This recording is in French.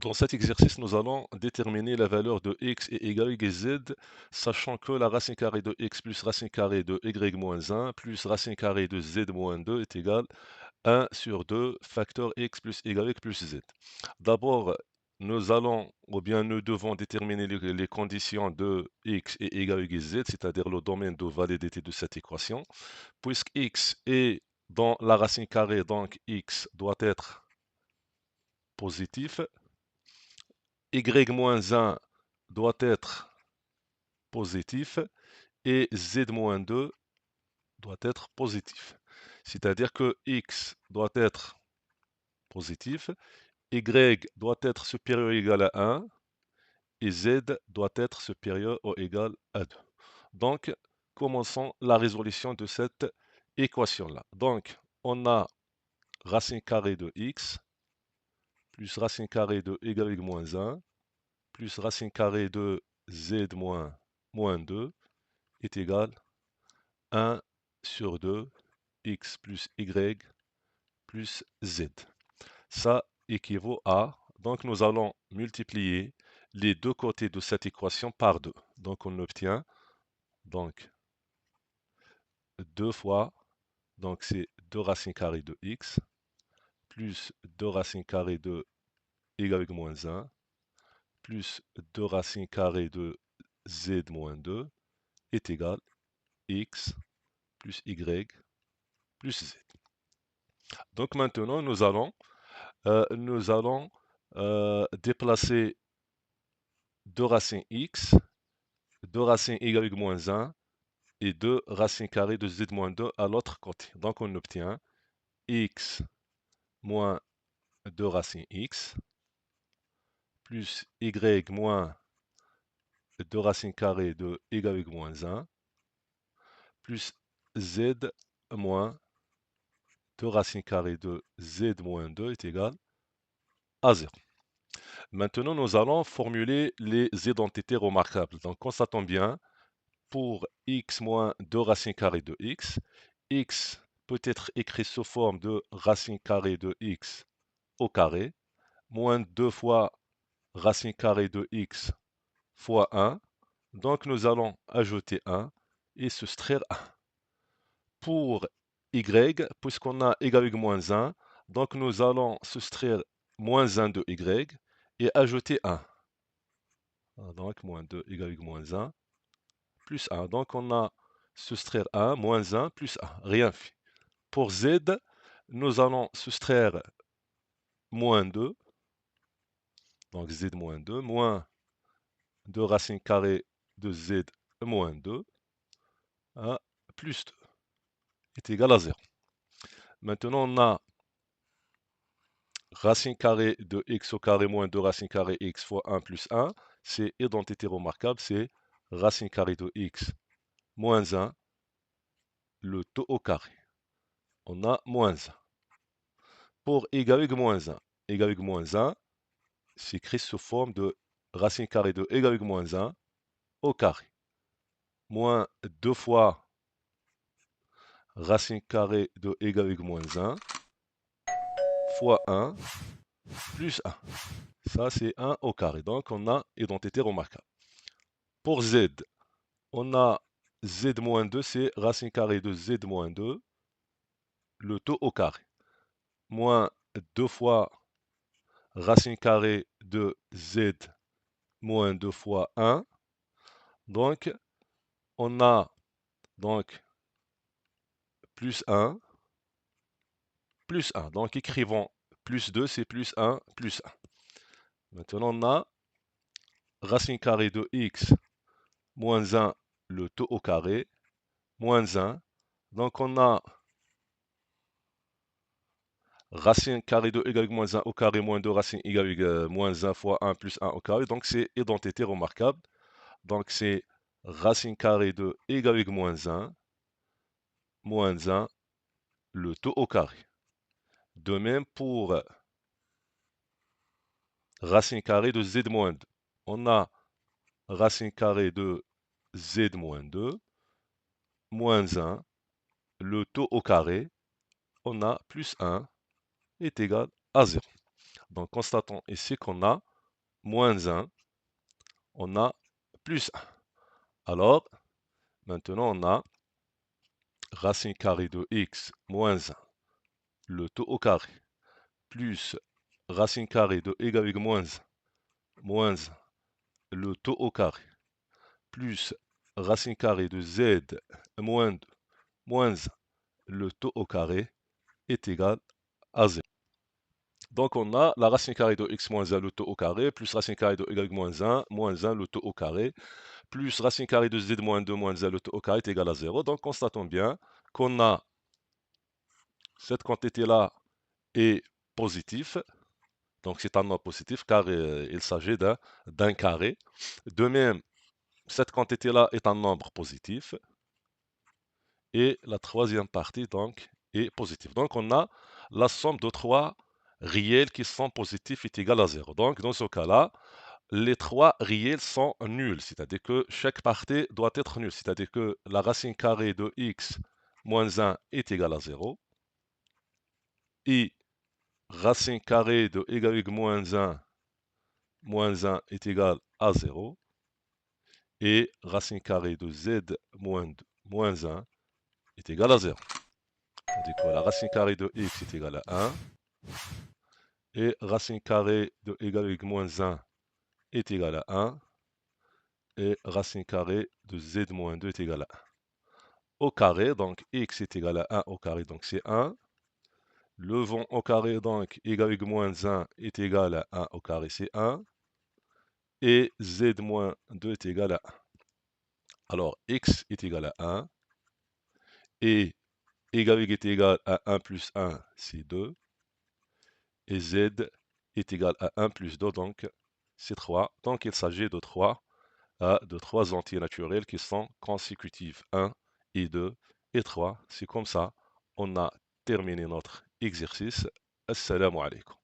Dans cet exercice, nous allons déterminer la valeur de x est égal à z, sachant que la racine carrée de x plus racine carrée de y moins 1 plus racine carrée de z moins 2 est égal à 1 sur 2 facteur x plus y plus z. D'abord, nous allons, ou bien nous devons déterminer les conditions de x est égal à z, c'est-à-dire le domaine de validité de cette équation. Puisque x est dans la racine carrée, donc x doit être positif. Y-1 doit être positif et Z-2 doit être positif. C'est-à-dire que X doit être positif, Y doit être supérieur ou égal à 1 et Z doit être supérieur ou égal à 2. Donc, commençons la résolution de cette équation-là. Donc, on a racine carrée de X plus racine carrée de Y moins 1 plus racine carrée de Z moins 2 est égal à 1 sur 2 x plus y plus z. Ça équivaut à, donc nous allons multiplier les deux côtés de cette équation par 2. Donc on obtient donc 2 fois, donc c'est 2 racines carrées de x plus 2 racines carrées de y moins 1 plus 2 racines carrées de z moins 2 est égal à x plus y plus z. Donc maintenant, nous allons déplacer 2 racines x, 2 racines y moins 1 et 2 racines carrées de z moins 2 à l'autre côté. Donc on obtient x moins 2 racines x plus y moins 2 racines carrées de y moins 1 plus z moins 2 racines carrées de z moins 2 est égal à 0. Maintenant, nous allons formuler les identités remarquables. Donc, constatons bien, pour x moins 2 racines carrées de x peut être écrit sous forme de racine carrée de x au carré, moins 2 fois racine carrée de x fois 1. Donc, nous allons ajouter 1 et soustraire 1. Pour y, puisqu'on a y moins 1, donc nous allons soustraire moins 1 de y et ajouter 1. Donc, moins 2 y moins 1 plus 1. Donc, on a soustraire 1, moins 1, plus 1. Rien fait. Pour z, nous allons soustraire moins 2. Donc, z moins 2, moins 2 racine carrée de z moins 2, à plus 2 est égal à 0. Maintenant, on a racine carrée de x au carré moins 2 racine carrée x fois 1 plus 1. C'est identité remarquable, c'est racine carrée de x moins 1, le tout au carré. On a moins 1. Pour y moins 1, y moins 1 s'écrit sous forme de racine carrée de y moins 1 au carré. Moins 2 fois racine carrée de y moins 1 fois 1 plus 1. Ça, c'est 1 au carré. Donc, on a identité remarquable. Pour z, on a z moins 2, c'est racine carrée de z moins 2, le tout au carré. Moins 2 fois racine carrée de z moins 2 fois 1. Donc, on a donc plus 1, plus 1. Donc, écrivons plus 2, c'est plus 1, plus 1. Maintenant, on a racine carrée de x moins 1, le tout au carré, moins 1. Donc, on a racine carrée de y moins 1 au carré moins 2 racine y moins 1 fois 1 plus 1 au carré. Donc, c'est identité remarquable. Donc, c'est racine carrée de y moins 1 moins 1, le tout au carré. De même pour racine carrée de z moins 2. On a racine carrée de z moins 2 moins 1, le tout au carré. On a plus 1 est égal à 0. Donc, constatons ici qu'on a moins 1, on a plus 1. Alors, maintenant, on a racine carrée de x moins 1, le tout au carré, plus racine carrée de y moins 1, le tout au carré, plus racine carrée de z moins 2, moins 1, le tout au carré, est égal à 0. Donc on a la racine carrée de x moins 1, le tout au carré, plus racine carrée de y moins 1, le tout au carré, plus racine carrée de z moins 2, moins 1, le tout au carré est égal à 0. Donc constatons bien qu'on a cette quantité-là est positive. Donc c'est un nombre positif car il s'agit d'un carré. De même, cette quantité-là est un nombre positif. Et la troisième partie donc est positive. Donc on a la somme de trois réels qui sont positifs est égale à 0. Donc dans ce cas-là, les trois réels sont nuls, c'est-à-dire que chaque partie doit être nulle, c'est-à-dire que la racine carrée de x moins 1 est égale à 0, et racine carrée de y moins 1 est égal à 0, et racine carrée de z moins 2 moins 1 est égal à 0. C'est-à-dire que la racine carrée de x est égale à 1, et racine carrée de y moins 1 est égal à 1, et racine carrée de z moins 2 est égal à 1. Au carré, donc x est égal à 1 au carré, donc c'est 1. Levons au carré, donc y moins 1 est égal à 1 au carré, c'est 1. Et z moins 2 est égal à 1. Alors x est égal à 1, et y est égal à 1 plus 1, c'est 2. Et z est égal à 1 plus 2, donc c'est 3. Donc il s'agit de 3 entiers naturels qui sont consécutifs 1 et 2 et 3. C'est comme ça, on a terminé notre exercice. Assalamu alaikum.